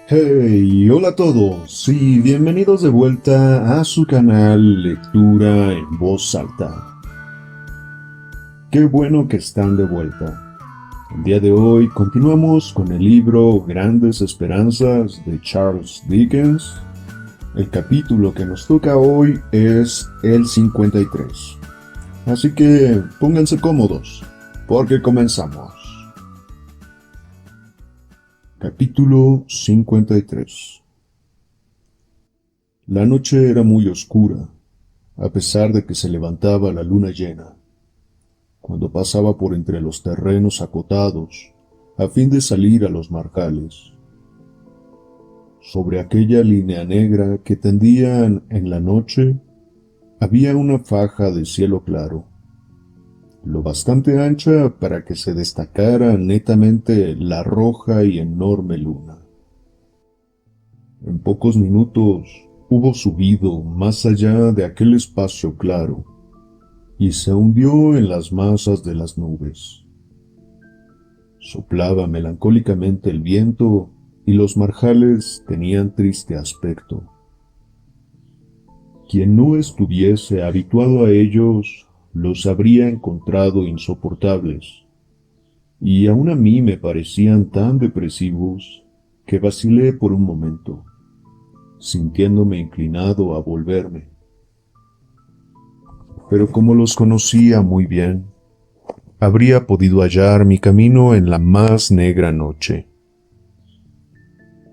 Hey, hola a todos y bienvenidos de vuelta a su canal Lectura en Voz Alta. Qué bueno que están de vuelta. El día de hoy continuamos con el libro Grandes Esperanzas de Charles Dickens. El capítulo que nos toca hoy es el 53. Así que pónganse cómodos, porque comenzamos. Capítulo 53. La noche era muy oscura, a pesar de que se levantaba la luna llena. Cuando pasaba por entre los terrenos acotados, a fin de salir a los marjales. Sobre aquella línea negra que tendían en la noche, había una faja de cielo claro, lo bastante ancha para que se destacara netamente la roja y enorme luna. En pocos minutos hubo subido más allá de aquel espacio claro y se hundió en las masas de las nubes. Soplaba melancólicamente el viento y los marjales tenían triste aspecto. Quien no estuviese habituado a ellos los habría encontrado insoportables, y aun a mí me parecían tan depresivos que vacilé por un momento, sintiéndome inclinado a volverme. Pero como los conocía muy bien, habría podido hallar mi camino en la más negra noche.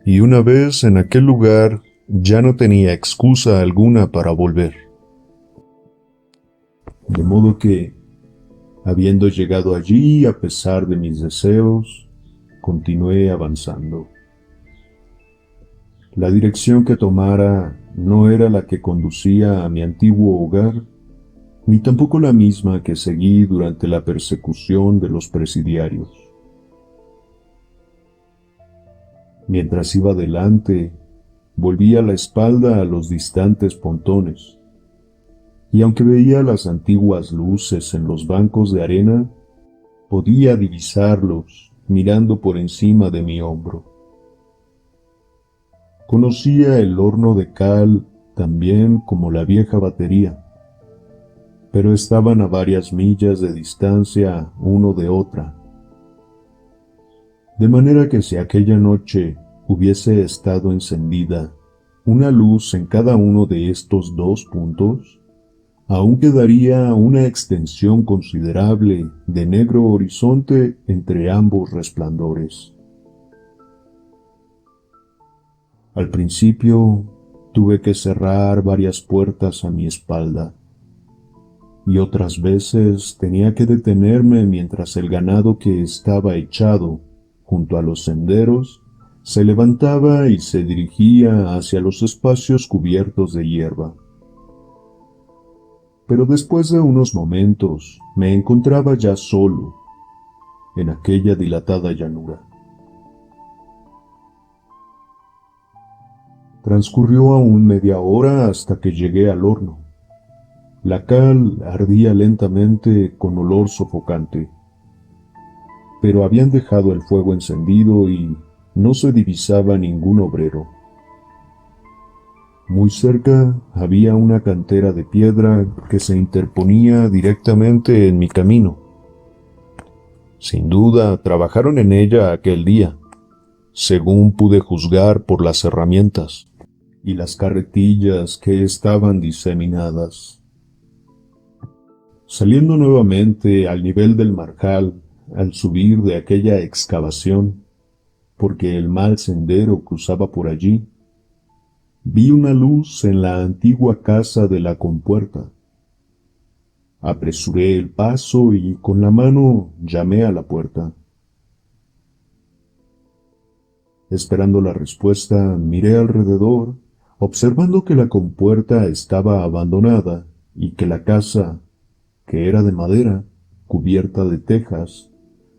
Y una vez en aquel lugar, ya no tenía excusa alguna para volver. De modo que, habiendo llegado allí a pesar de mis deseos, continué avanzando. La dirección que tomara no era la que conducía a mi antiguo hogar, ni tampoco la misma que seguí durante la persecución de los presidiarios. Mientras iba adelante, volvía la espalda a los distantes pontones, y aunque veía las antiguas luces en los bancos de arena, podía divisarlos mirando por encima de mi hombro. Conocía el horno de cal también como la vieja batería, pero estaban a varias millas de distancia uno de otra, de manera que si aquella noche hubiese estado encendida una luz en cada uno de estos dos puntos, aún quedaría una extensión considerable de negro horizonte entre ambos resplandores. Al principio tuve que cerrar varias puertas a mi espalda, y otras veces tenía que detenerme mientras el ganado que estaba echado junto a los senderos se levantaba y se dirigía hacia los espacios cubiertos de hierba. Pero después de unos momentos me encontraba ya solo en aquella dilatada llanura. Transcurrió aún media hora hasta que llegué al horno. La cal ardía lentamente con olor sofocante, pero habían dejado el fuego encendido y no se divisaba ningún obrero. Muy cerca había una cantera de piedra que se interponía directamente en mi camino. Sin duda, trabajaron en ella aquel día, según pude juzgar por las herramientas y las carretillas que estaban diseminadas. Saliendo nuevamente al nivel del marjal, al subir de aquella excavación, porque el mal sendero cruzaba por allí, vi una luz en la antigua casa de la compuerta. Apresuré el paso y con la mano llamé a la puerta. Esperando la respuesta, miré alrededor, observando que la compuerta estaba abandonada y que la casa, que era de madera, cubierta de tejas,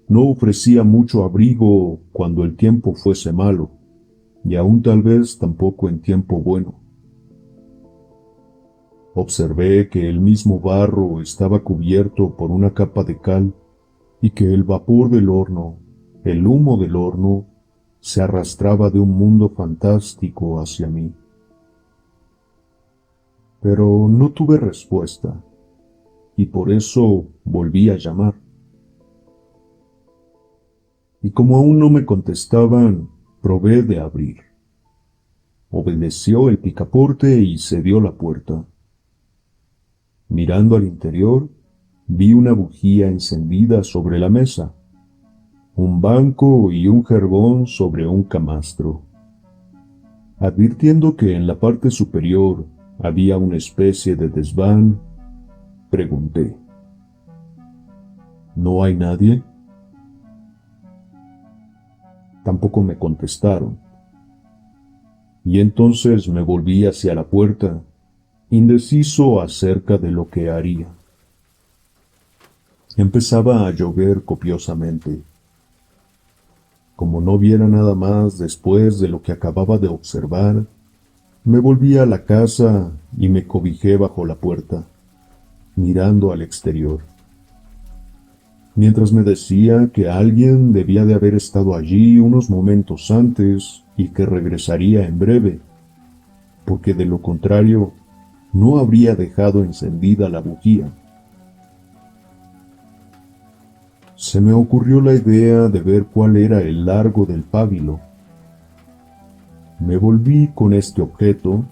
no ofrecía mucho abrigo cuando el tiempo fuese malo, y aún tal vez tampoco en tiempo bueno. Observé que el mismo barro estaba cubierto por una capa de cal y que el vapor del horno, el humo del horno, se arrastraba de un mundo fantástico hacia mí. Pero no tuve respuesta, y por eso volví a llamar. Y como aún no me contestaban, probé de abrir. Obedeció el picaporte y se dio la puerta. Mirando al interior, vi una bujía encendida sobre la mesa, un banco y un jergón sobre un camastro. Advirtiendo que en la parte superior había una especie de desván, pregunté: ¿No hay nadie? Tampoco me contestaron, y entonces me volví hacia la puerta, indeciso acerca de lo que haría. Empezaba a llover copiosamente. Como no viera nada más después de lo que acababa de observar, me volví a la casa y me cobijé bajo la puerta, mirando al exterior. Mientras me decía que alguien debía de haber estado allí unos momentos antes y que regresaría en breve, porque de lo contrario no habría dejado encendida la bujía. Se me ocurrió la idea de ver cuál era el largo del pábilo. Me volví con este objeto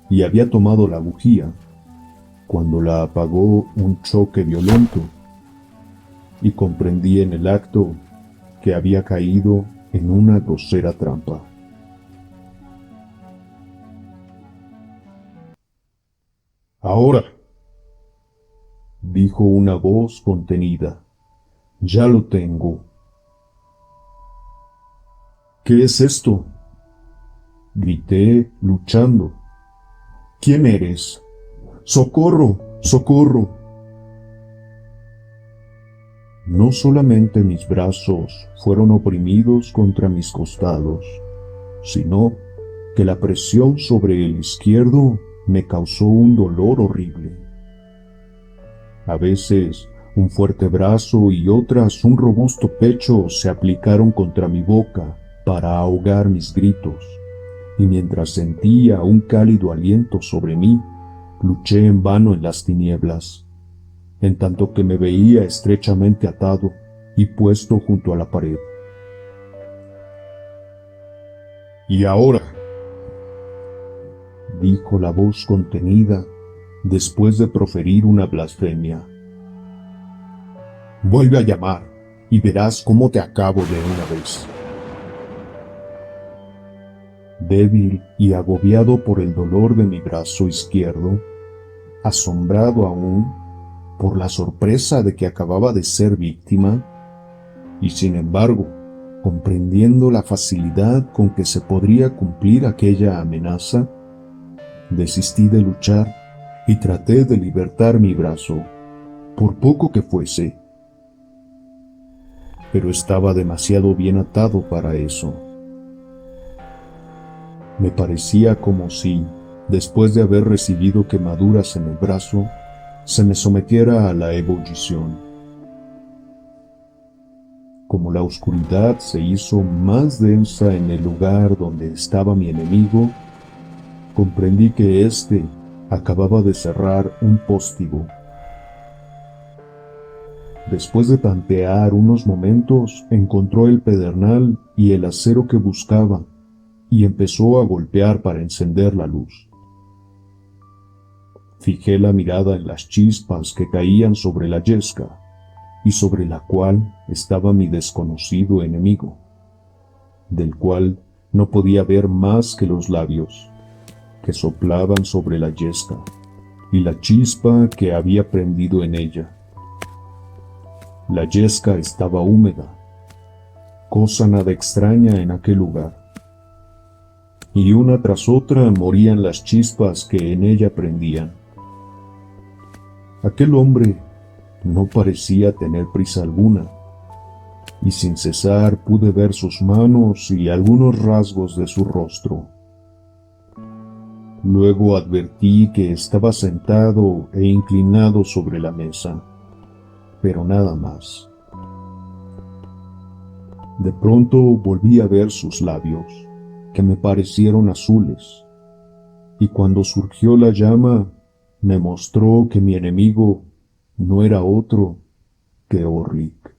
y había tomado la bujía, cuando la apagó un choque violento, y comprendí en el acto que había caído en una grosera trampa. «Ahora», dijo una voz contenida, «ya lo tengo». «¿Qué es esto?», grité, luchando. «¿Quién eres? ¡Socorro! ¡Socorro!». No solamente mis brazos fueron oprimidos contra mis costados, sino que la presión sobre el izquierdo me causó un dolor horrible. A veces un fuerte brazo y otras un robusto pecho se aplicaron contra mi boca para ahogar mis gritos, y mientras sentía un cálido aliento sobre mí, luché en vano en las tinieblas, en tanto que me veía estrechamente atado y puesto junto a la pared. «Y ahora», dijo la voz contenida después de proferir una blasfemia, «vuelve a llamar y verás cómo te acabo de una vez». Débil y agobiado por el dolor de mi brazo izquierdo, asombrado aún por la sorpresa de que acababa de ser víctima, y sin embargo, comprendiendo la facilidad con que se podría cumplir aquella amenaza, desistí de luchar y traté de libertar mi brazo, por poco que fuese. Pero estaba demasiado bien atado para eso. Me parecía como si, después de haber recibido quemaduras en el brazo, se me sometiera a la ebullición. Como la oscuridad se hizo más densa en el lugar donde estaba mi enemigo, comprendí que éste acababa de cerrar un póstigo. Después de tantear unos momentos, encontró el pedernal y el acero que buscaba, y empezó a golpear para encender la luz. Fijé la mirada en las chispas que caían sobre la yesca, y sobre la cual estaba mi desconocido enemigo, del cual no podía ver más que los labios, que soplaban sobre la yesca, y la chispa que había prendido en ella. La yesca estaba húmeda, cosa nada extraña en aquel lugar, y una tras otra morían las chispas que en ella prendían. Aquel hombre no parecía tener prisa alguna, y sin cesar pude ver sus manos y algunos rasgos de su rostro. Luego advertí que estaba sentado e inclinado sobre la mesa, pero nada más. De pronto volví a ver sus labios, que me parecieron azules, y cuando surgió la llama, me mostró que mi enemigo no era otro que Orlik.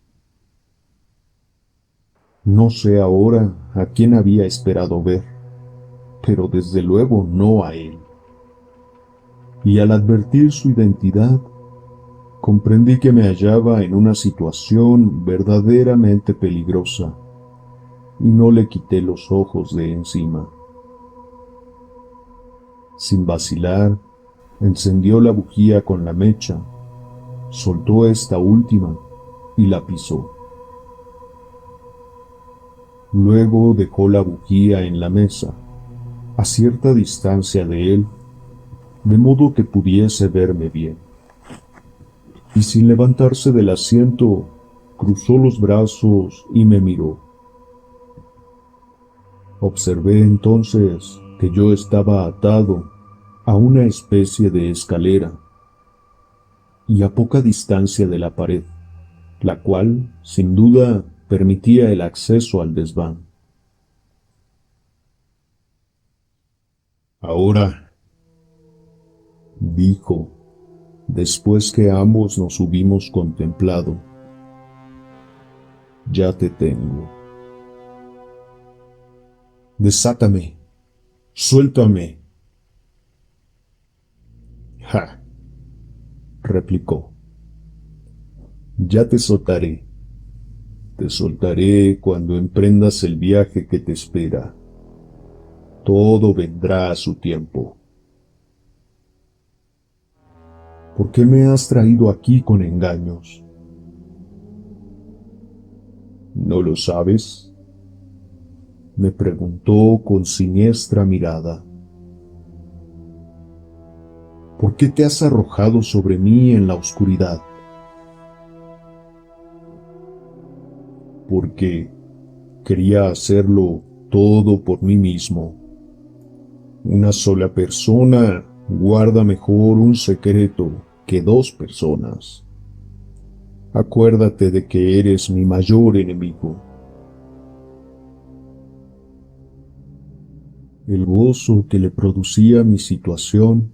No sé ahora a quién había esperado ver, pero desde luego no a él. Y al advertir su identidad, comprendí que me hallaba en una situación verdaderamente peligrosa, y no le quité los ojos de encima. Sin vacilar, encendió la bujía con la mecha, soltó esta última y la pisó. Luego dejó la bujía en la mesa, a cierta distancia de él, de modo que pudiese verme bien. Y sin levantarse del asiento, cruzó los brazos y me miró. Observé entonces que yo estaba atado a una especie de escalera y a poca distancia de la pared, la cual, sin duda, permitía el acceso al desván. Ahora, dijo, después que ambos nos hubimos contemplado, ya te tengo. Desátame, suéltame. Ja, replicó. Ya te soltaré. Te soltaré cuando emprendas el viaje que te espera. Todo vendrá a su tiempo. ¿Por qué me has traído aquí con engaños? ¿No lo sabes? Me preguntó con siniestra mirada. ¿Por qué te has arrojado sobre mí en la oscuridad? Porque quería hacerlo todo por mí mismo. Una sola persona guarda mejor un secreto que dos personas. Acuérdate de que eres mi mayor enemigo. El gozo que le producía mi situación,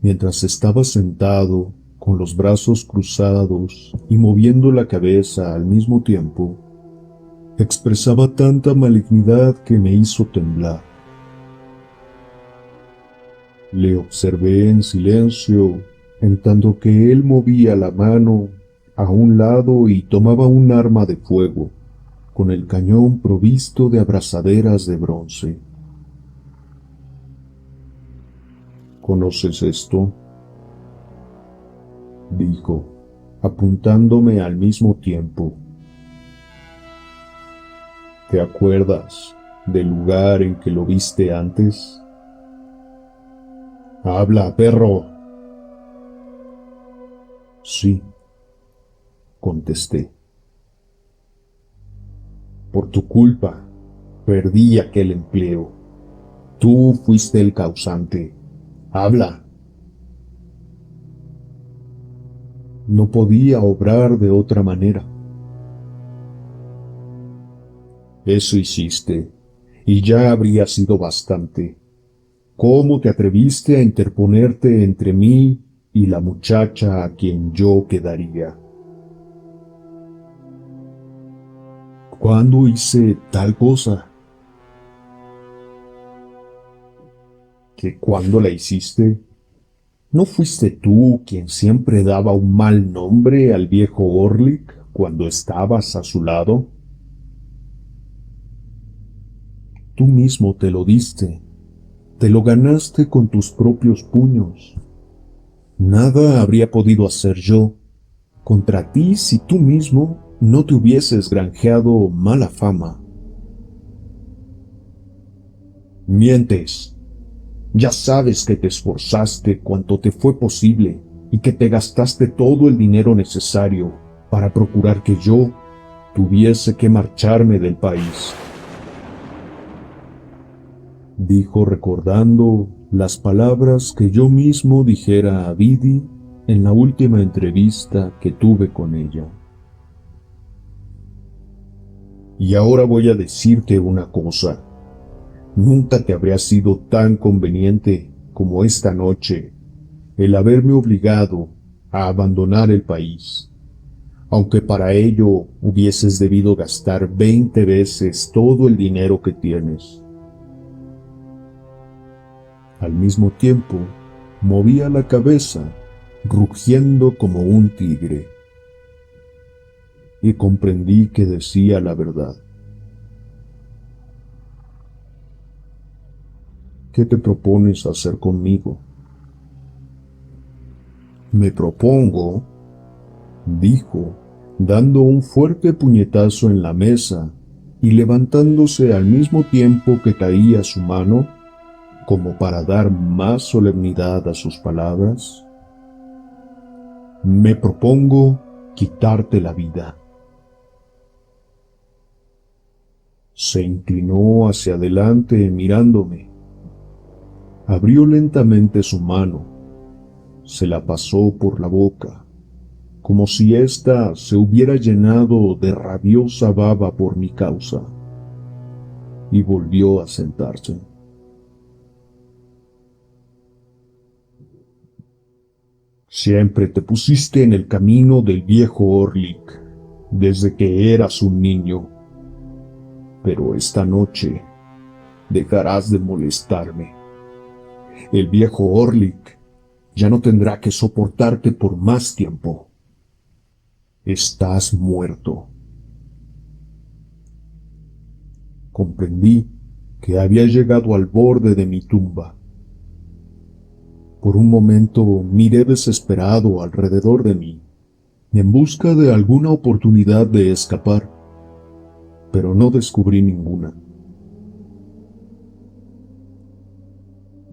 mientras estaba sentado, con los brazos cruzados y moviendo la cabeza al mismo tiempo, expresaba tanta malignidad que me hizo temblar. Le observé en silencio, en tanto que él movía la mano a un lado y tomaba un arma de fuego, con el cañón provisto de abrazaderas de bronce. ¿Conoces esto?, dijo, apuntándome al mismo tiempo. ¿Te acuerdas del lugar en que lo viste antes? ¡Habla, perro! Sí, contesté. Por tu culpa, perdí aquel empleo. Tú fuiste el causante. ¡Habla! No podía obrar de otra manera. Eso hiciste, y ya habría sido bastante. ¿Cómo te atreviste a interponerte entre mí y la muchacha a quien yo quedaría? ¿Cuándo hice tal cosa? ¿Que cuándo la hiciste? ¿No fuiste tú quien siempre daba un mal nombre al viejo Orlik cuando estabas a su lado? Tú mismo te lo diste. Te lo ganaste con tus propios puños. Nada habría podido hacer yo contra ti si tú mismo no te hubieses granjeado mala fama. Mientes. Ya sabes que te esforzaste cuanto te fue posible y que te gastaste todo el dinero necesario para procurar que yo tuviese que marcharme del país, dijo recordando las palabras que yo mismo dijera a Vidi en la última entrevista que tuve con ella. Y ahora voy a decirte una cosa. Nunca te habría sido tan conveniente como esta noche el haberme obligado a abandonar el país, aunque para ello hubieses debido gastar 20 veces todo el dinero que tienes. Al mismo tiempo, movía la cabeza, rugiendo como un tigre, y comprendí que decía la verdad. ¿Qué te propones hacer conmigo? Me propongo, dijo, dando un fuerte puñetazo en la mesa y levantándose al mismo tiempo que caía su mano, como para dar más solemnidad a sus palabras. Me propongo quitarte la vida. Se inclinó hacia adelante mirándome. Abrió lentamente su mano. Se la pasó por la boca, como si ésta se hubiera llenado de rabiosa baba por mi causa, y volvió a sentarse. Siempre te pusiste en el camino del viejo Orlik, desde que eras un niño, pero esta noche dejarás de molestarme. El viejo Orlik ya no tendrá que soportarte por más tiempo. Estás muerto. Comprendí que había llegado al borde de mi tumba. Por un momento miré desesperado alrededor de mí, en busca de alguna oportunidad de escapar, pero no descubrí ninguna.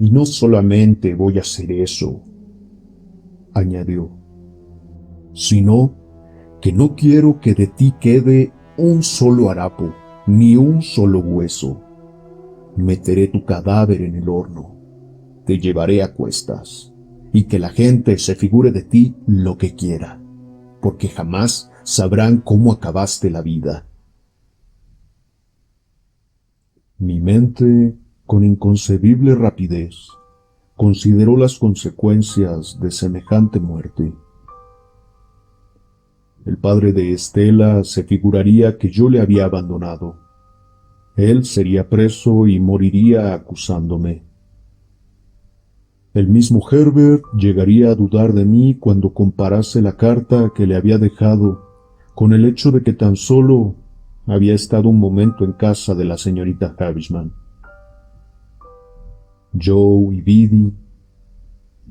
Y no solamente voy a hacer eso, añadió, sino que no quiero que de ti quede un solo harapo, ni un solo hueso. Meteré tu cadáver en el horno, te llevaré a cuestas, y que la gente se figure de ti lo que quiera, porque jamás sabrán cómo acabaste la vida. Mi mente, con inconcebible rapidez, consideró las consecuencias de semejante muerte. El padre de Estela se figuraría que yo le había abandonado. Él sería preso y moriría acusándome. El mismo Herbert llegaría a dudar de mí cuando comparase la carta que le había dejado con el hecho de que tan solo había estado un momento en casa de la señorita Havisham. Joe y Biddy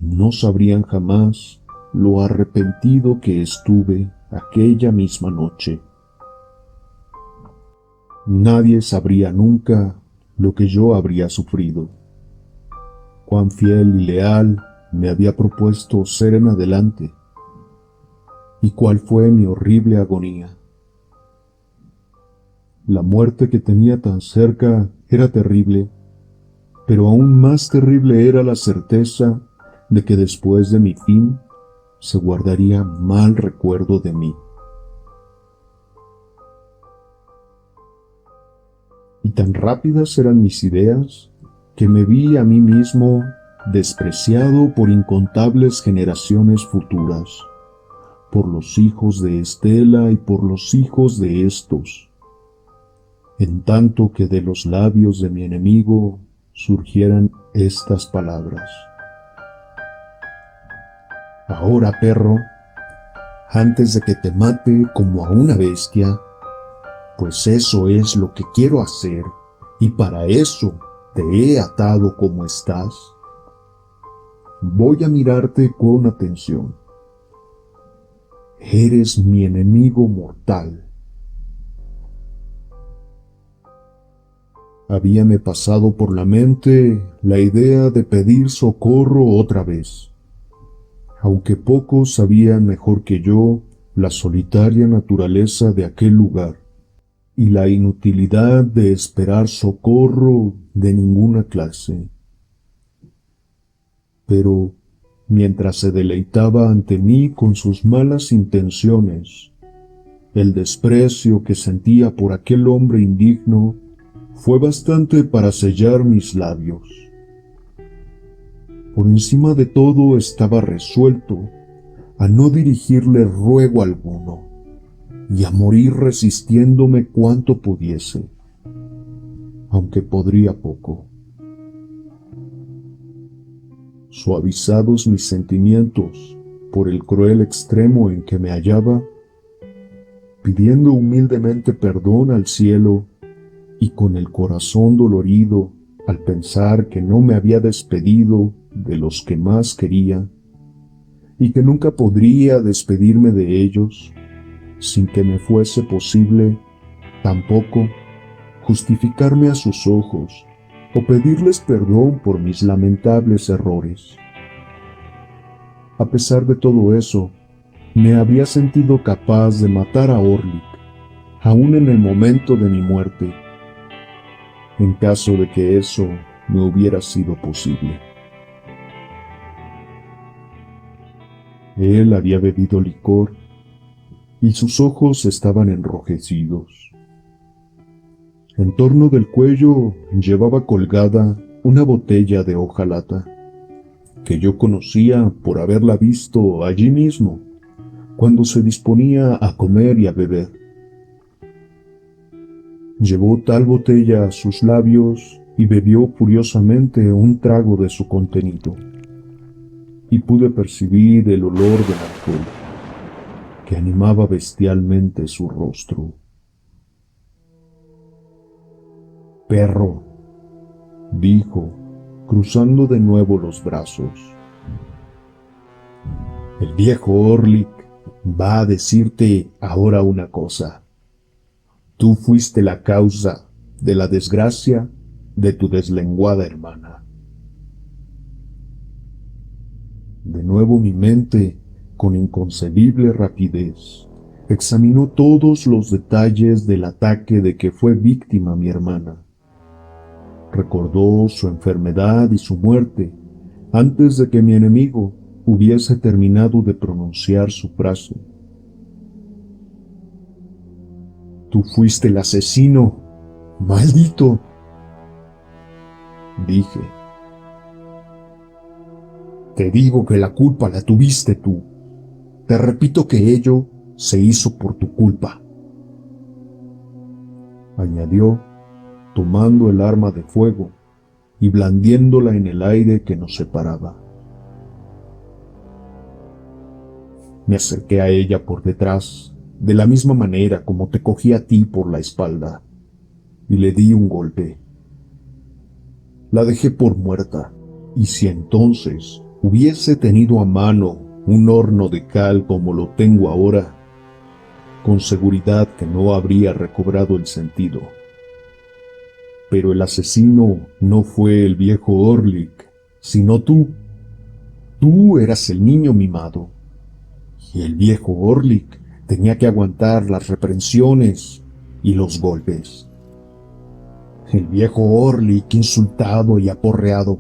no sabrían jamás lo arrepentido que estuve aquella misma noche. Nadie sabría nunca lo que yo habría sufrido, cuán fiel y leal me había propuesto ser en adelante, y cuál fue mi horrible agonía. La muerte que tenía tan cerca era terrible, pero aún más terrible era la certeza de que después de mi fin se guardaría mal recuerdo de mí. Y tan rápidas eran mis ideas que me vi a mí mismo despreciado por incontables generaciones futuras, por los hijos de Estela y por los hijos de estos, en tanto que de los labios de mi enemigo surgieran estas palabras: ahora, perro, antes de que te mate como a una bestia, pues eso es lo que quiero hacer, y para eso te he atado como estás. Voy a mirarte con atención. Eres mi enemigo mortal. Habíame pasado por la mente la idea de pedir socorro otra vez, aunque pocos sabían mejor que yo la solitaria naturaleza de aquel lugar y la inutilidad de esperar socorro de ninguna clase. Pero, mientras se deleitaba ante mí con sus malas intenciones, El desprecio que sentía por aquel hombre indigno fue bastante para sellar mis labios. Por encima de todo estaba resuelto a no dirigirle ruego alguno y a morir resistiéndome cuanto pudiese, aunque podría poco. Suavizados mis sentimientos por el cruel extremo en que me hallaba, pidiendo humildemente perdón al cielo y con el corazón dolorido al pensar que no me había despedido de los que más quería y que nunca podría despedirme de ellos sin que me fuese posible tampoco justificarme a sus ojos o pedirles perdón por mis lamentables errores. A pesar de todo eso, me había sentido capaz de matar a Orlik, aún en el momento de mi muerte, en caso de que eso me hubiera sido posible. Él había bebido licor y sus ojos estaban enrojecidos. En torno del cuello llevaba colgada una botella de hojalata, que yo conocía por haberla visto allí mismo, cuando se disponía a comer y a beber. Llevó tal botella a sus labios y bebió furiosamente un trago de su contenido, y pude percibir el olor del alcohol, que animaba bestialmente su rostro. «Perro», dijo, cruzando de nuevo los brazos. «El viejo Orlik va a decirte ahora una cosa. Tú fuiste la causa de la desgracia de tu deslenguada hermana». De nuevo mi mente, con inconcebible rapidez, examinó todos los detalles del ataque de que fue víctima mi hermana. Recordó su enfermedad y su muerte antes de que mi enemigo hubiese terminado de pronunciar su frase. «Tú fuiste el asesino, maldito», dije. «Te digo que la culpa la tuviste tú. Te repito que ello se hizo por tu culpa», añadió, tomando el arma de fuego y blandiéndola en el aire que nos separaba. Me acerqué a ella por detrás, de la misma manera como te cogí a ti por la espalda, y le di un golpe. La dejé por muerta, y si entonces hubiese tenido a mano un horno de cal como lo tengo ahora, con seguridad que no habría recobrado el sentido. Pero el asesino no fue el viejo Orlik, sino tú. Tú eras el niño mimado, y el viejo Orlik tenía que aguantar las reprensiones y los golpes. El viejo Orlik insultado y aporreado.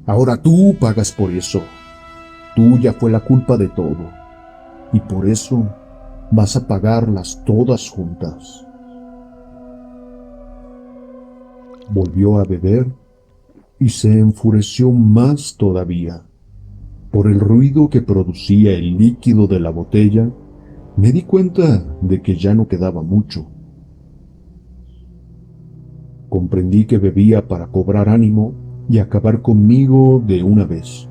Ahora tú pagas por eso. Tuya fue la culpa de todo, y por eso vas a pagarlas todas juntas. Volvió a beber y se enfureció más todavía. Por el ruido que producía el líquido de la botella, me di cuenta de que ya no quedaba mucho. Comprendí que bebía para cobrar ánimo y acabar conmigo de una vez.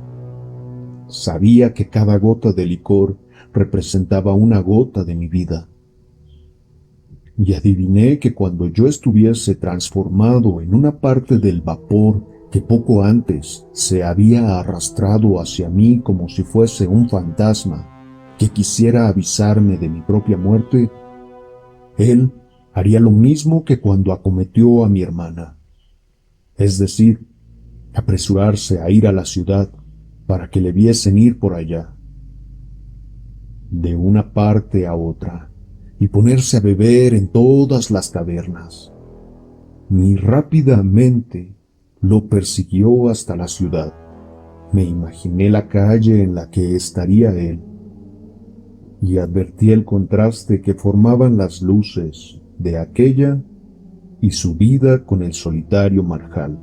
Sabía que cada gota de licor representaba una gota de mi vida. Y adiviné que cuando yo estuviese transformado en una parte del vapor que poco antes se había arrastrado hacia mí como si fuese un fantasma que quisiera avisarme de mi propia muerte, él haría lo mismo que cuando acometió a mi hermana, es decir, apresurarse a ir a la ciudad para que le viesen ir por allá, de una parte a otra, y ponerse a beber en todas las tabernas. Ni rápidamente lo persiguió hasta la ciudad. Me imaginé la calle en la que estaría él. y advertí el contraste que formaban las luces de aquella y su vida con el solitario marjal,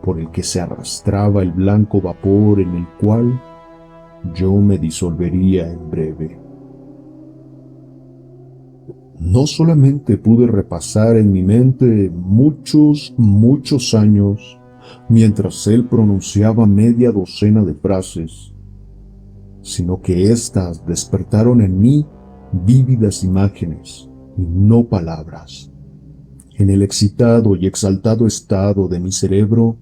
por el que se arrastraba el blanco vapor en el cual yo me disolvería en breve. No solamente pude repasar en mi mente muchos años mientras él pronunciaba media docena de frases, sino que éstas despertaron en mí vívidas imágenes y no palabras. En el excitado y exaltado estado de mi cerebro,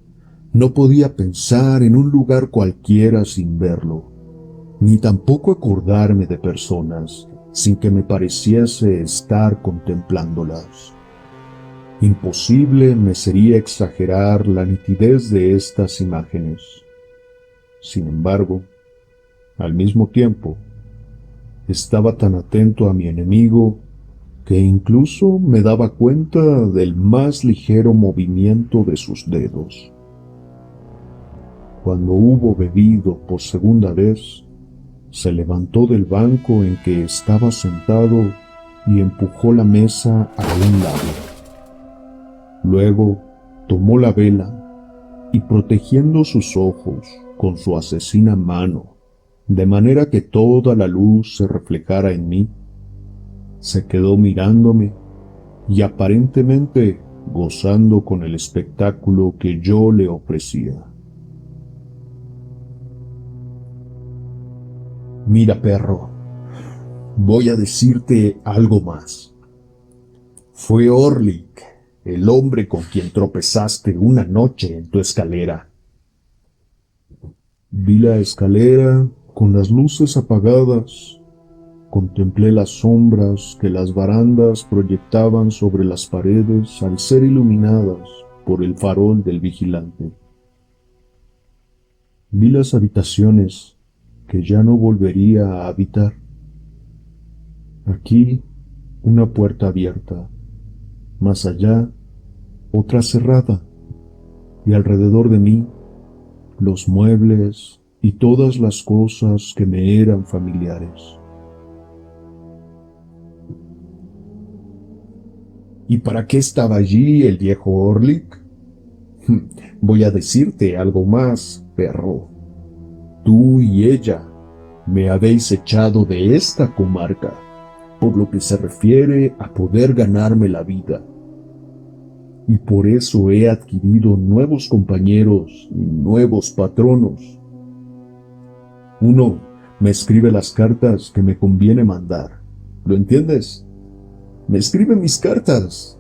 no podía pensar en un lugar cualquiera sin verlo, ni tampoco acordarme de personas sin que me pareciese estar contemplándolas. Imposible me sería exagerar la nitidez de estas imágenes. Sin embargo, al mismo tiempo, estaba tan atento a mi enemigo que incluso me daba cuenta del más ligero movimiento de sus dedos. Cuando hubo bebido por segunda vez, se levantó del banco en que estaba sentado y empujó la mesa a un lado. Luego tomó la vela y, protegiendo sus ojos con su asesina mano, de manera que toda la luz se reflejara en mí, se quedó mirándome y aparentemente gozando con el espectáculo que yo le ofrecía. Mira, perro, voy a decirte algo más. Fue Orlik, el hombre con quien tropezaste una noche en tu escalera. Vi la escalera con las luces apagadas. Contemplé las sombras que las barandas proyectaban sobre las paredes al ser iluminadas por el farol del vigilante. Vi las habitaciones que ya no volvería a habitar. Aquí una puerta abierta, más allá otra cerrada, y alrededor de mí los muebles y todas las cosas que me eran familiares. ¿Y para qué estaba allí el viejo Orlik? Voy a decirte algo más, perro. Tú y ella me habéis echado de esta comarca, por lo que se refiere a poder ganarme la vida. Y por eso he adquirido nuevos compañeros y nuevos patronos. Uno me escribe las cartas que me conviene mandar. ¿Lo entiendes? Me escribe mis cartas.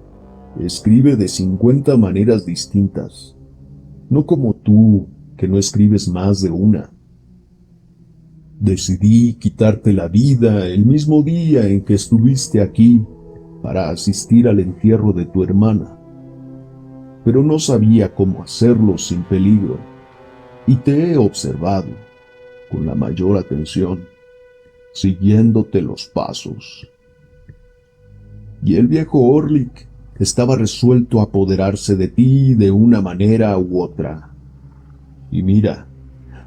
Escribe de 50 maneras distintas. No como tú, que no escribes más de una. Decidí quitarte la vida el mismo día en que estuviste aquí para asistir al entierro de tu hermana. Pero no sabía cómo hacerlo sin peligro, y te he observado con la mayor atención, siguiéndote los pasos. Y el viejo Orlik estaba resuelto a apoderarse de ti de una manera u otra. Y mira,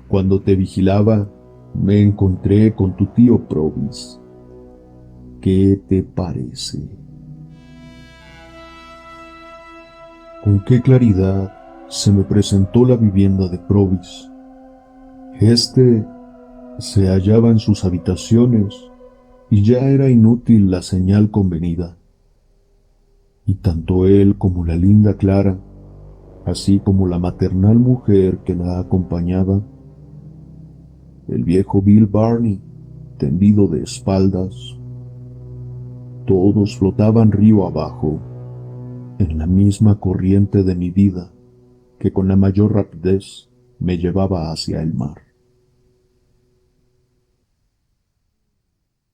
cuando te vigilaba, me encontré con tu tío Provis. ¿Qué te parece? Con qué claridad se me presentó la vivienda de Provis. Este se hallaba en sus habitaciones y ya era inútil la señal convenida. Y tanto él como la linda Clara, así como la maternal mujer que la acompañaba, el viejo Bill Barney, tendido de espaldas, todos flotaban río abajo, en la misma corriente de mi vida que con la mayor rapidez me llevaba hacia el mar.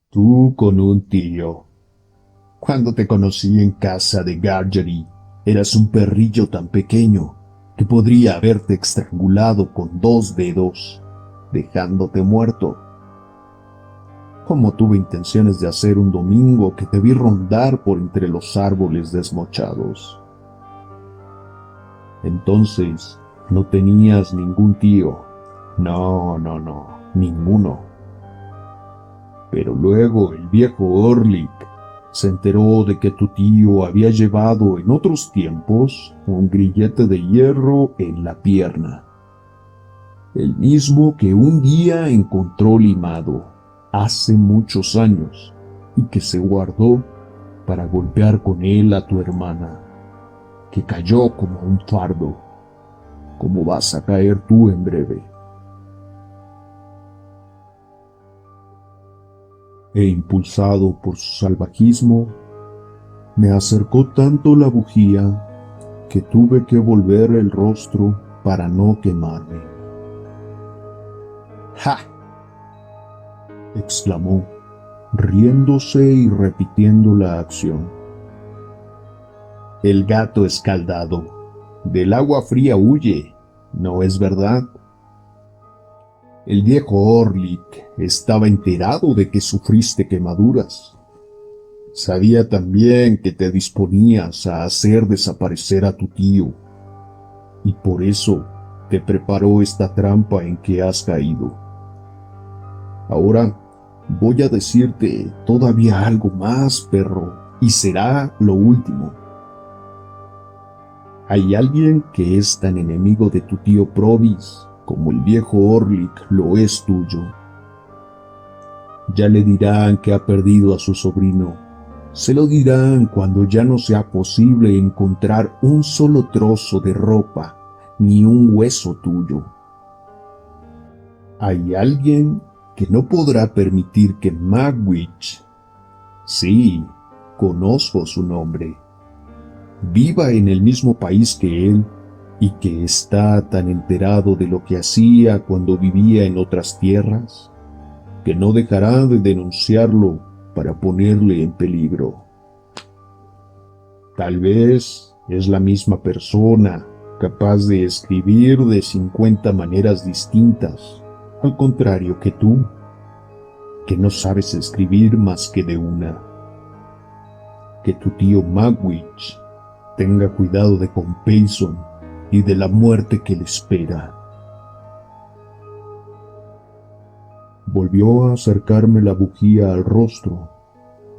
Tú con un tío. Cuando te conocí en casa de Gargery, eras un perrillo tan pequeño que podría haberte estrangulado con 2 dedos, dejándote muerto. Como tuve intenciones de hacer un domingo que te vi rondar por entre los árboles desmochados. Entonces, no tenías ningún tío. No, ninguno. Pero luego el viejo Orlik se enteró de que tu tío había llevado en otros tiempos un grillete de hierro en la pierna, el mismo que un día encontró limado hace muchos años y que se guardó para golpear con él a tu hermana, que cayó como un fardo, como vas a caer tú en breve. E impulsado por su salvajismo, me acercó tanto la bujía que tuve que volver el rostro para no quemarme. ¡Ja!, exclamó, riéndose y repitiendo la acción. El gato escaldado del agua fría huye, ¿no es verdad? El viejo Orlik estaba enterado de que sufriste quemaduras. Sabía también que te disponías a hacer desaparecer a tu tío, y por eso te preparó esta trampa en que has caído. Ahora voy a decirte todavía algo más, perro, y será lo último. Hay alguien que es tan enemigo de tu tío Provis como el viejo Orlik lo es tuyo. Ya le dirán que ha perdido a su sobrino. Se lo dirán cuando ya no sea posible encontrar un solo trozo de ropa ni un hueso tuyo. Hay alguien que no podrá permitir que Magwitch, sí, conozco su nombre, viva en el mismo país que él y que está tan enterado de lo que hacía cuando vivía en otras tierras, que no dejará de denunciarlo para ponerle en peligro. Tal vez es la misma persona, capaz de escribir de 50 maneras distintas, al contrario que tú, que no sabes escribir más que de una. Que tu tío Magwitch tenga cuidado de Compeyson y de la muerte que le espera. Volvió a acercarme la bujía al rostro,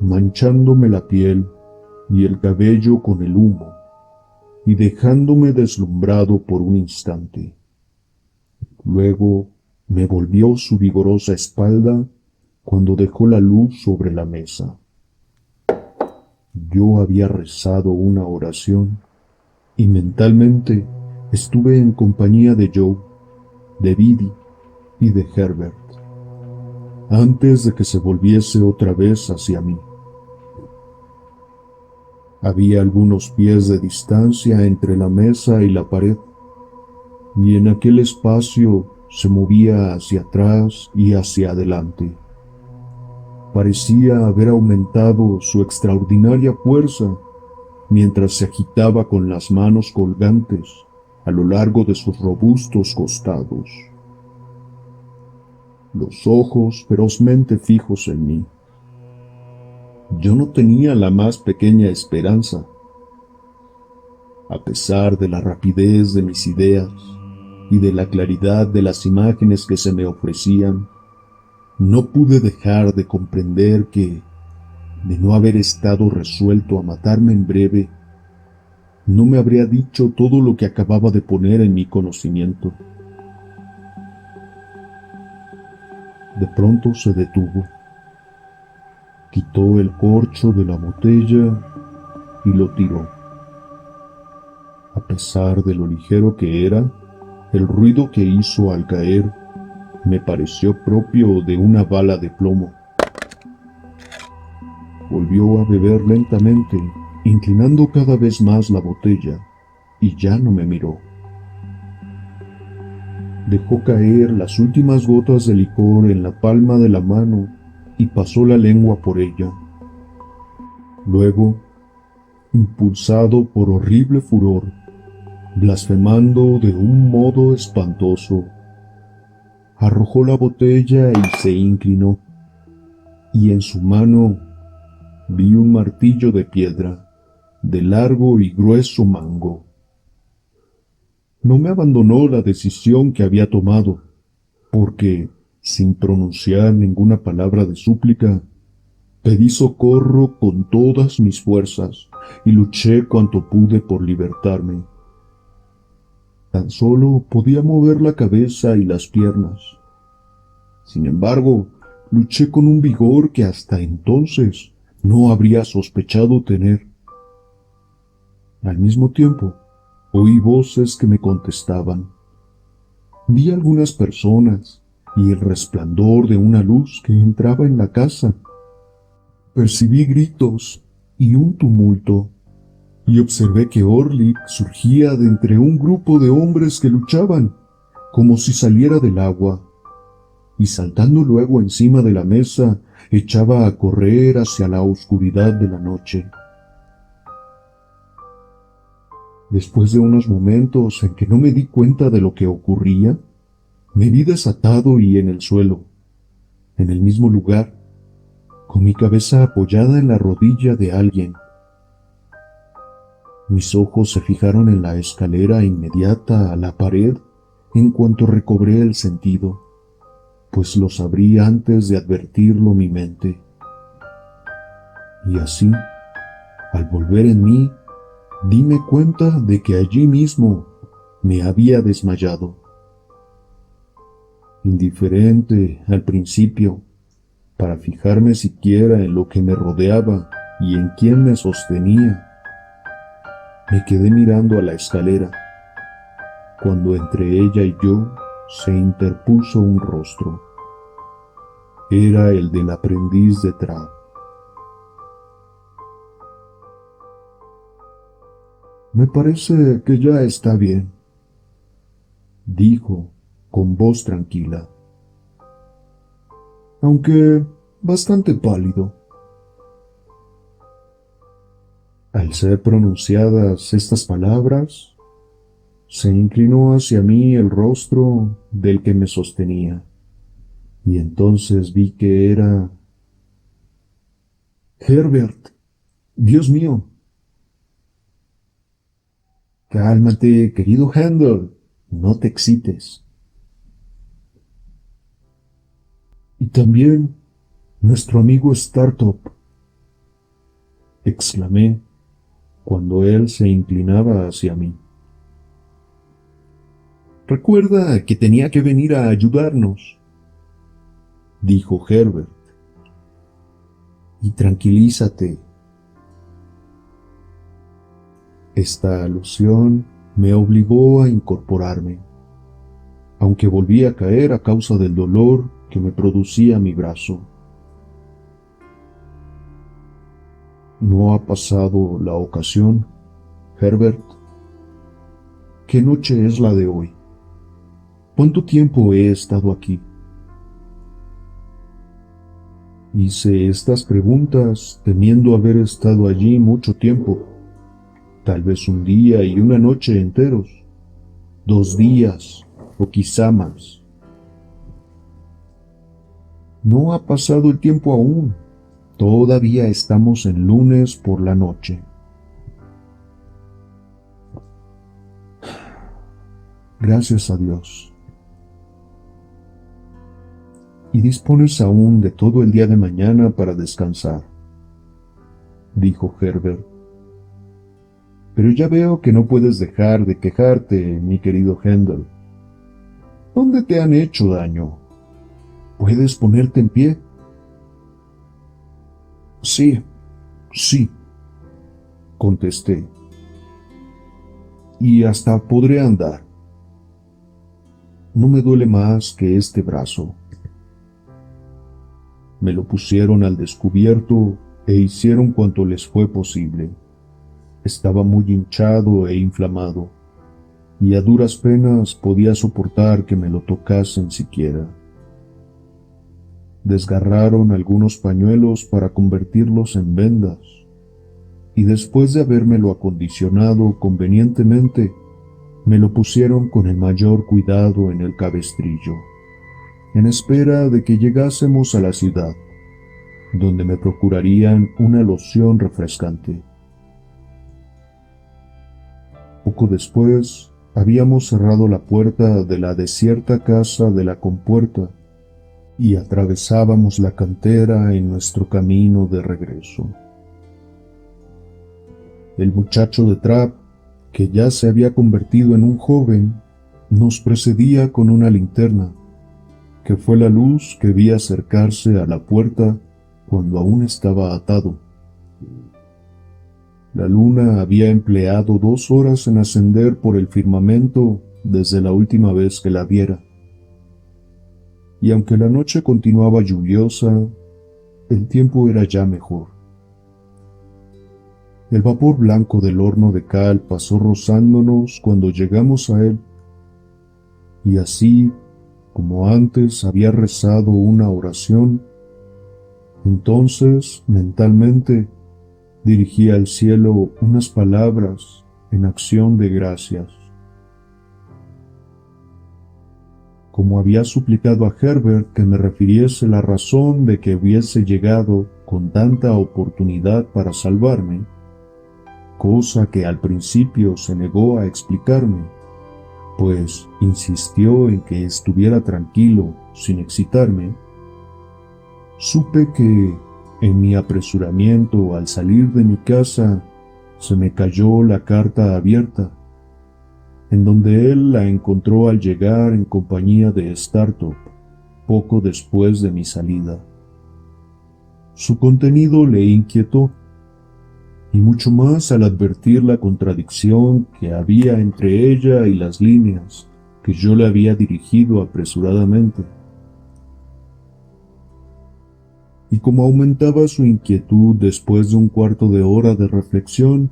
manchándome la piel y el cabello con el humo, y dejándome deslumbrado por un instante. Luego me volvió su vigorosa espalda cuando dejó la luz sobre la mesa. Yo había rezado una oración y mentalmente estuve en compañía de Joe, de Biddy y de Herbert, antes de que se volviese otra vez hacia mí. Había algunos pies de distancia entre la mesa y la pared, y en aquel espacio se movía hacia atrás y hacia adelante. Parecía haber aumentado su extraordinaria fuerza mientras se agitaba con las manos colgantes a lo largo de sus robustos costados, los ojos ferozmente fijos en mí. Yo no tenía la más pequeña esperanza. A pesar de la rapidez de mis ideas y de la claridad de las imágenes que se me ofrecían, no pude dejar de comprender que, de no haber estado resuelto a matarme en breve, no me habría dicho todo lo que acababa de poner en mi conocimiento. De pronto se detuvo, quitó el corcho de la botella y lo tiró. A pesar de lo ligero que era, el ruido que hizo al caer me pareció propio de una bala de plomo. Volvió a beber lentamente, inclinando cada vez más la botella, y ya no me miró. Dejó caer las últimas gotas de licor en la palma de la mano y pasó la lengua por ella. Luego, impulsado por horrible furor, blasfemando de un modo espantoso, arrojó la botella y se inclinó, y en su mano vi un martillo de piedra, de largo y grueso mango. No me abandonó la decisión que había tomado, porque Sin pronunciar ninguna palabra de súplica, pedí socorro con todas mis fuerzas y luché cuanto pude por libertarme. Tan solo podía mover la cabeza y las piernas. Sin embargo, luché con un vigor que hasta entonces no habría sospechado tener. Al mismo tiempo, oí voces que me contestaban. Vi algunas personas y el resplandor de una luz que entraba en la casa. Percibí gritos y un tumulto, y observé que Orlik surgía de entre un grupo de hombres que luchaban, como si saliera del agua, y saltando luego encima de la mesa, echaba a correr hacia la oscuridad de la noche. Después de unos momentos en que no me di cuenta de lo que ocurría, me vi desatado y en el suelo, en el mismo lugar, con mi cabeza apoyada en la rodilla de alguien. Mis ojos se fijaron en la escalera inmediata a la pared en cuanto recobré el sentido, pues lo sabrí antes de advertirlo mi mente. Y así, al volver en mí, dime cuenta de que allí mismo me había desmayado. Indiferente al principio, para fijarme siquiera en lo que me rodeaba y en quién me sostenía, me quedé mirando a la escalera, cuando entre ella y yo se interpuso un rostro. Era el del aprendiz de Trav. Me parece que ya está bien, dijo con voz tranquila, aunque bastante pálido. Al ser pronunciadas estas palabras, se inclinó hacia mí el rostro del que me sostenía, y entonces vi que era Herbert. Dios mío. Cálmate, querido Handel, no te excites. Y también nuestro amigo Startup, exclamé cuando él se inclinaba hacia mí. Recuerda que tenía que venir a ayudarnos, dijo Herbert. Y tranquilízate. Esta alusión me obligó a incorporarme, aunque volví a caer a causa del dolor que me producía mi brazo. ¿No ha pasado la ocasión, Herbert? ¿Qué noche es la de hoy? ¿Cuánto tiempo he estado aquí? Hice estas preguntas temiendo haber estado allí mucho tiempo, tal vez un día y una noche enteros, 2 días o quizá más. No ha pasado el tiempo aún, todavía estamos en lunes por la noche. Gracias a Dios. Y dispones aún de todo el día de mañana para descansar, dijo Herbert. Pero ya veo que no puedes dejar de quejarte, mi querido Handel. ¿Dónde te han hecho daño? ¿Puedes ponerte en pie? Sí, contesté. Y hasta podré andar. No me duele más que este brazo. Me lo pusieron al descubierto e hicieron cuanto les fue posible. Estaba muy hinchado e inflamado, y a duras penas podía soportar que me lo tocasen siquiera. Desgarraron algunos pañuelos para convertirlos en vendas, y después de habérmelo acondicionado convenientemente, me lo pusieron con el mayor cuidado en el cabestrillo, en espera de que llegásemos a la ciudad, donde me procurarían una loción refrescante. Poco después, habíamos cerrado la puerta de la desierta casa de la compuerta y atravesábamos la cantera en nuestro camino de regreso. El muchacho de Trapp, que ya se había convertido en un joven, nos precedía con una linterna, que fue la luz que vi acercarse a la puerta cuando aún estaba atado. La luna había empleado 2 horas en ascender por el firmamento desde la última vez que la viera. Y aunque la noche continuaba lluviosa, el tiempo era ya mejor. El vapor blanco del horno de cal pasó rozándonos cuando llegamos a él, y así, como antes había rezado una oración, entonces, mentalmente, dirigí al cielo unas palabras en acción de gracias. Como había suplicado a Herbert que me refiriese la razón de que hubiese llegado con tanta oportunidad para salvarme, cosa que al principio se negó a explicarme, pues insistió en que estuviera tranquilo sin excitarme, supe que, en mi apresuramiento al salir de mi casa, se me cayó la carta abierta, en donde él la encontró al llegar en compañía de Startup, poco después de mi salida. Su contenido le inquietó, y mucho más al advertir la contradicción que había entre ella y las líneas que yo le había dirigido apresuradamente. Y como aumentaba su inquietud después de un cuarto de hora de reflexión,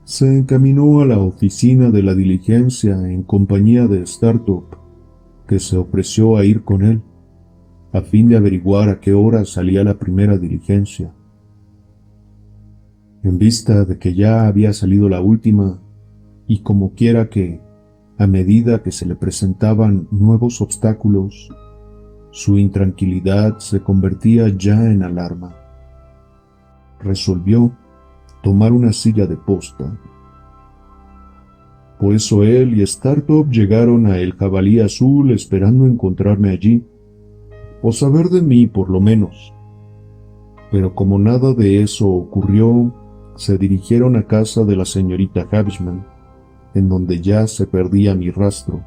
se encaminó a la oficina de la diligencia en compañía de Startup, que se ofreció a ir con él, a fin de averiguar a qué hora salía la primera diligencia. En vista de que ya había salido la última, y como quiera que, a medida que se le presentaban nuevos obstáculos, su intranquilidad se convertía ya en alarma. Resolvió tomar una silla de posta. Por eso él y Startup llegaron a El Jabalí Azul esperando encontrarme allí, o saber de mí por lo menos. Pero como nada de eso ocurrió, se dirigieron a casa de la señorita Havisham, en donde ya se perdía mi rastro.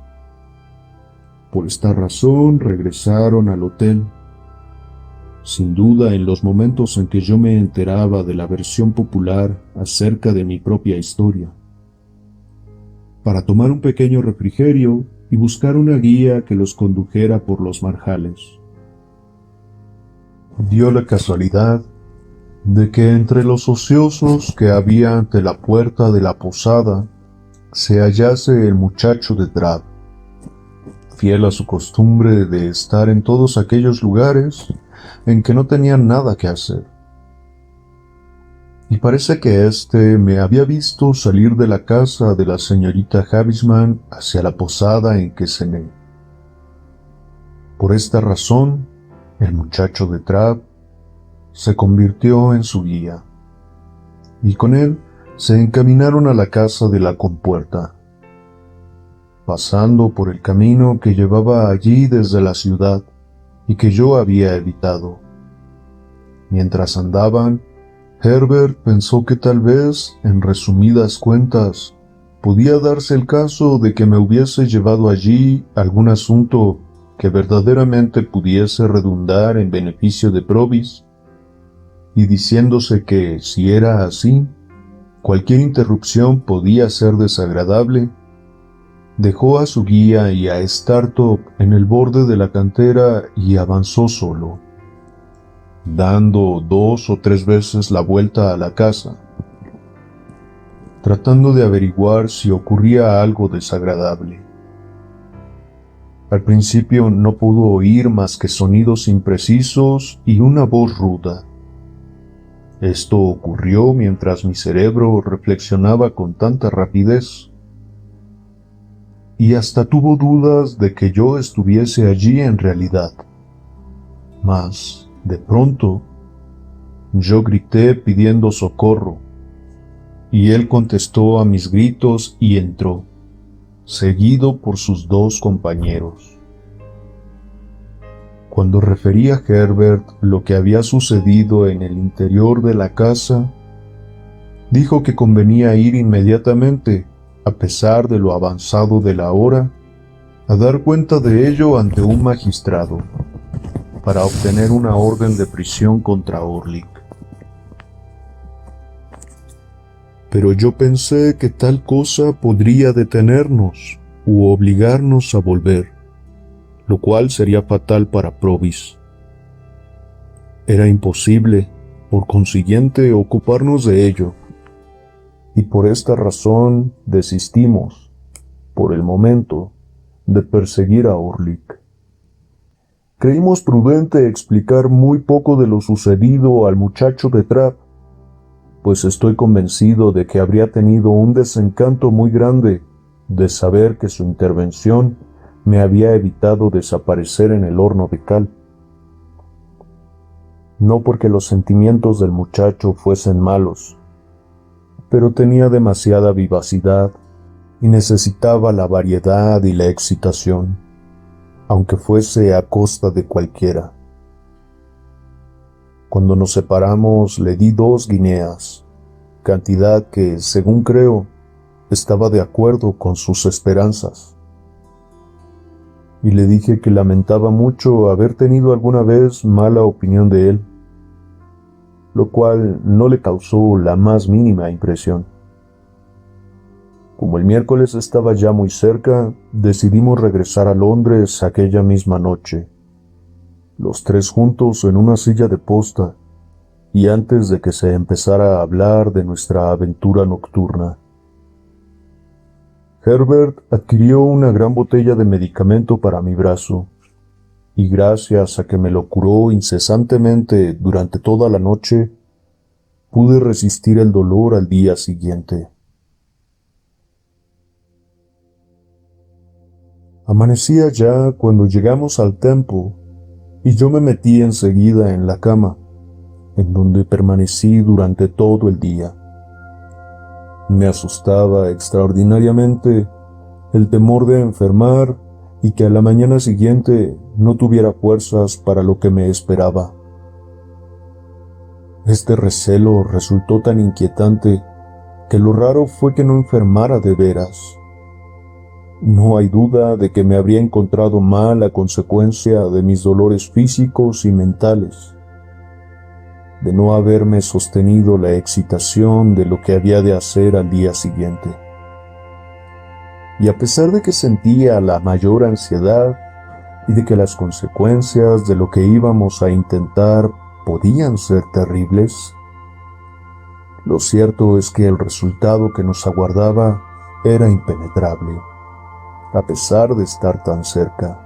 Por esta razón regresaron al hotel. Sin duda, en los momentos en que yo me enteraba de la versión popular acerca de mi propia historia, para tomar un pequeño refrigerio y buscar una guía que los condujera por los marjales. Dio la casualidad de que entre los ociosos que había ante la puerta de la posada se hallase el muchacho de Trapp, fiel a su costumbre de estar en todos aquellos lugares en que no tenían nada que hacer. Y parece que éste me había visto salir de la casa de la señorita Havisham hacia la posada en que cené. Por esta razón, el muchacho de Trapp se convirtió en su guía, y con él se encaminaron a la casa de la compuerta, pasando por el camino que llevaba allí desde la ciudad y que yo había evitado. Mientras andaban, Herbert pensó que tal vez, en resumidas cuentas, podía darse el caso de que me hubiese llevado allí algún asunto que verdaderamente pudiese redundar en beneficio de Provis, y diciéndose que, si era así, cualquier interrupción podía ser desagradable, dejó a su guía y a Startup en el borde de la cantera y avanzó solo, dando 2 o 3 veces la vuelta a la casa, tratando de averiguar si ocurría algo desagradable. Al principio no pudo oír más que sonidos imprecisos y una voz ruda. Esto ocurrió mientras mi cerebro reflexionaba con tanta rapidez, y hasta tuvo dudas de que yo estuviese allí en realidad. Mas, de pronto, yo grité pidiendo socorro, y él contestó a mis gritos y entró, seguido por sus 2 compañeros. Cuando referí a Herbert lo que había sucedido en el interior de la casa, dijo que convenía ir inmediatamente, a pesar de lo avanzado de la hora, a dar cuenta de ello ante un magistrado, para obtener una orden de prisión contra Orlick. Pero yo pensé que tal cosa podría detenernos u obligarnos a volver, lo cual sería fatal para Provis. Era imposible, por consiguiente, ocuparnos de ello, y por esta razón desistimos, por el momento, de perseguir a Orlick. Creímos prudente explicar muy poco de lo sucedido al muchacho de Trapp, pues estoy convencido de que habría tenido un desencanto muy grande de saber que su intervención me había evitado desaparecer en el horno de cal. No porque los sentimientos del muchacho fuesen malos, pero tenía demasiada vivacidad y necesitaba la variedad y la excitación, aunque fuese a costa de cualquiera. Cuando nos separamos le di 2 guineas, cantidad que, según creo, estaba de acuerdo con sus esperanzas. Y le dije que lamentaba mucho haber tenido alguna vez mala opinión de él, lo cual no le causó la más mínima impresión. Como el miércoles estaba ya muy cerca, decidimos regresar a Londres aquella misma noche, los 3 juntos en una silla de posta, y antes de que se empezara a hablar de nuestra aventura nocturna. Herbert adquirió una gran botella de medicamento para mi brazo, y gracias a que me lo curó incesantemente durante toda la noche, pude resistir el dolor al día siguiente. Amanecía ya cuando llegamos al Temple, y yo me metí enseguida en la cama, en donde permanecí durante todo el día. Me asustaba extraordinariamente el temor de enfermar y que a la mañana siguiente no tuviera fuerzas para lo que me esperaba. Este recelo resultó tan inquietante que lo raro fue que no enfermara de veras. No hay duda de que me habría encontrado mal a consecuencia de mis dolores físicos y mentales, de no haberme sostenido la excitación de lo que había de hacer al día siguiente. Y a pesar de que sentía la mayor ansiedad y de que las consecuencias de lo que íbamos a intentar podían ser terribles, lo cierto es que el resultado que nos aguardaba era impenetrable, a pesar de estar tan cerca.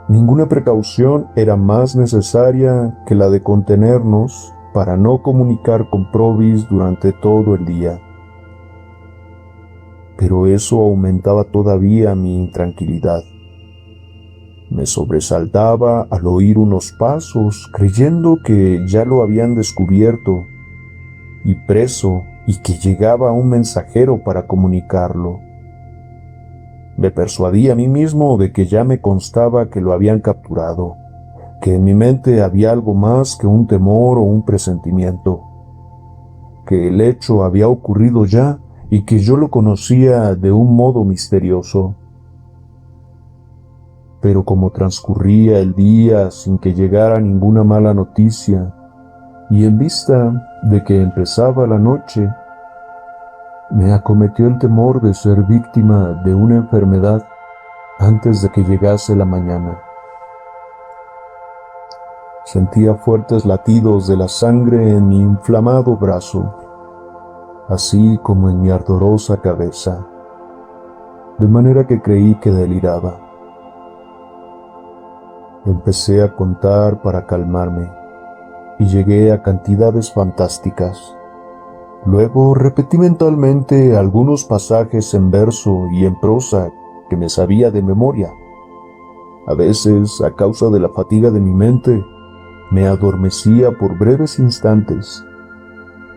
Ninguna precaución era más necesaria que la de contenernos para no comunicar con Provis durante todo el día. Pero eso aumentaba todavía mi intranquilidad. Me sobresaltaba al oír unos pasos, creyendo que ya lo habían descubierto y preso y que llegaba un mensajero para comunicarlo. Me persuadí a mí mismo de que ya me constaba que lo habían capturado, que en mi mente había algo más que un temor o un presentimiento, que el hecho había ocurrido ya y que yo lo conocía de un modo misterioso. Pero como transcurría el día sin que llegara ninguna mala noticia, y en vista de que empezaba la noche, me acometió el temor de ser víctima de una enfermedad antes de que llegase la mañana. Sentía fuertes latidos de la sangre en mi inflamado brazo, así como en mi ardorosa cabeza, de manera que creí que deliraba. Empecé a contar para calmarme, y llegué a cantidades fantásticas. Luego repetí mentalmente algunos pasajes en verso y en prosa que me sabía de memoria. A veces, a causa de la fatiga de mi mente, me adormecía por breves instantes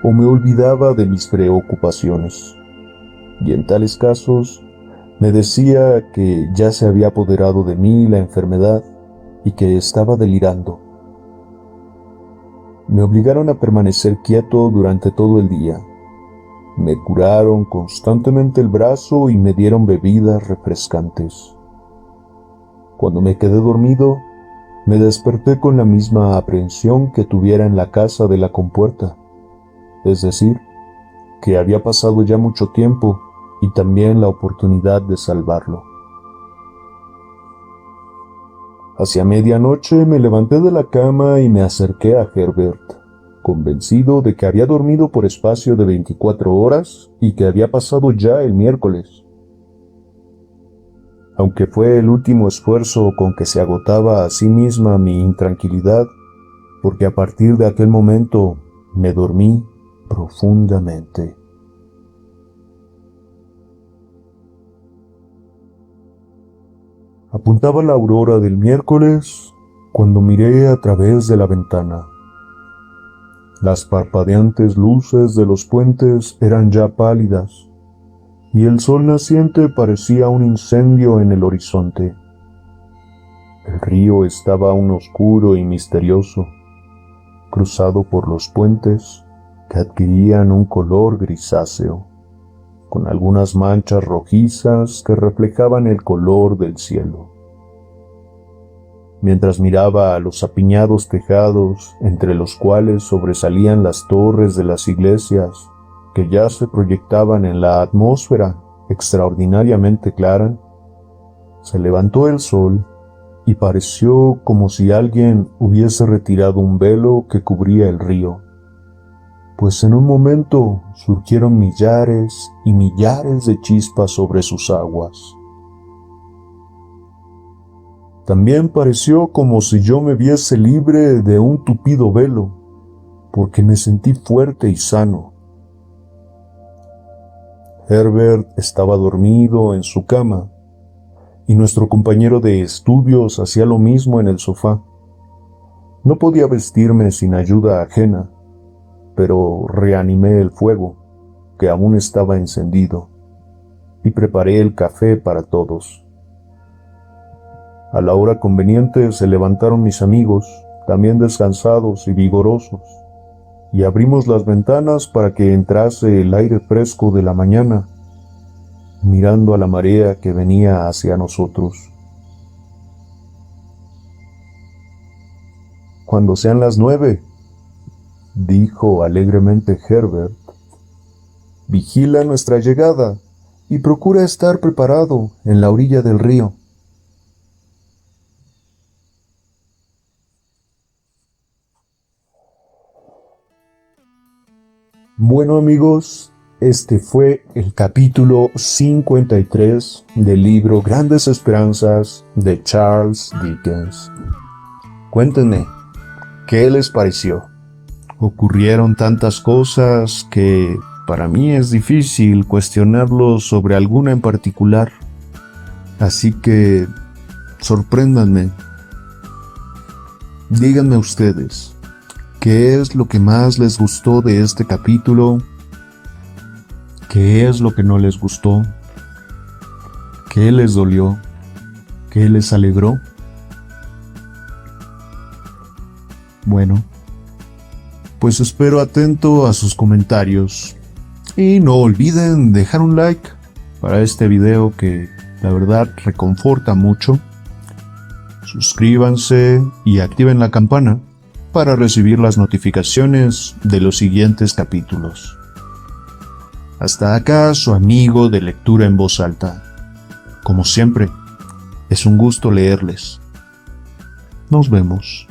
o me olvidaba de mis preocupaciones. Y en tales casos, me decía que ya se había apoderado de mí la enfermedad y que estaba delirando. Me obligaron a permanecer quieto durante todo el día. Me curaron constantemente el brazo y me dieron bebidas refrescantes. Cuando me quedé dormido, me desperté con la misma aprehensión que tuviera en la casa de la compuerta, es decir, que había pasado ya mucho tiempo y también la oportunidad de salvarlo. Hacia medianoche me levanté de la cama y me acerqué a Herbert, convencido de que había dormido por espacio de 24 horas y que había pasado ya el miércoles. Aunque fue el último esfuerzo con que se agotaba a sí misma mi intranquilidad, porque a partir de aquel momento me dormí profundamente. Apuntaba la aurora del miércoles cuando miré a través de la ventana. Las parpadeantes luces de los puentes eran ya pálidas, y el sol naciente parecía un incendio en el horizonte. El río estaba aún oscuro y misterioso, cruzado por los puentes que adquirían un color grisáceo, con algunas manchas rojizas que reflejaban el color del cielo. Mientras miraba a los apiñados tejados, entre los cuales sobresalían las torres de las iglesias, que ya se proyectaban en la atmósfera extraordinariamente clara, se levantó el sol y pareció como si alguien hubiese retirado un velo que cubría el río, pues en un momento surgieron millares y millares de chispas sobre sus aguas. También pareció como si yo me viese libre de un tupido velo, porque me sentí fuerte y sano. Herbert estaba dormido en su cama, y nuestro compañero de estudios hacía lo mismo en el sofá. No podía vestirme sin ayuda ajena, pero reanimé el fuego, que aún estaba encendido, y preparé el café para todos. A la hora conveniente se levantaron mis amigos, también descansados y vigorosos, y abrimos las ventanas para que entrase el aire fresco de la mañana, mirando a la marea que venía hacia nosotros. «Cuando sean las 9», dijo alegremente Herbert, «vigila nuestra llegada y procura estar preparado en la orilla del río». Bueno, amigos, este fue el capítulo 53 del libro Grandes Esperanzas de Charles Dickens. Cuéntenme, ¿qué les pareció? Ocurrieron tantas cosas que para mí es difícil cuestionarlos sobre alguna en particular. Así que, sorpréndanme. Díganme ustedes, ¿qué es lo que más les gustó de este capítulo? ¿Qué es lo que no les gustó? ¿Qué les dolió? ¿Qué les alegró? Bueno, pues espero atento a sus comentarios. Y no olviden dejar un like para este video que la verdad reconforta mucho. Suscríbanse y activen la campana para recibir las notificaciones de los siguientes capítulos. Hasta acá su amigo de lectura en voz alta. Como siempre, es un gusto leerles. Nos vemos.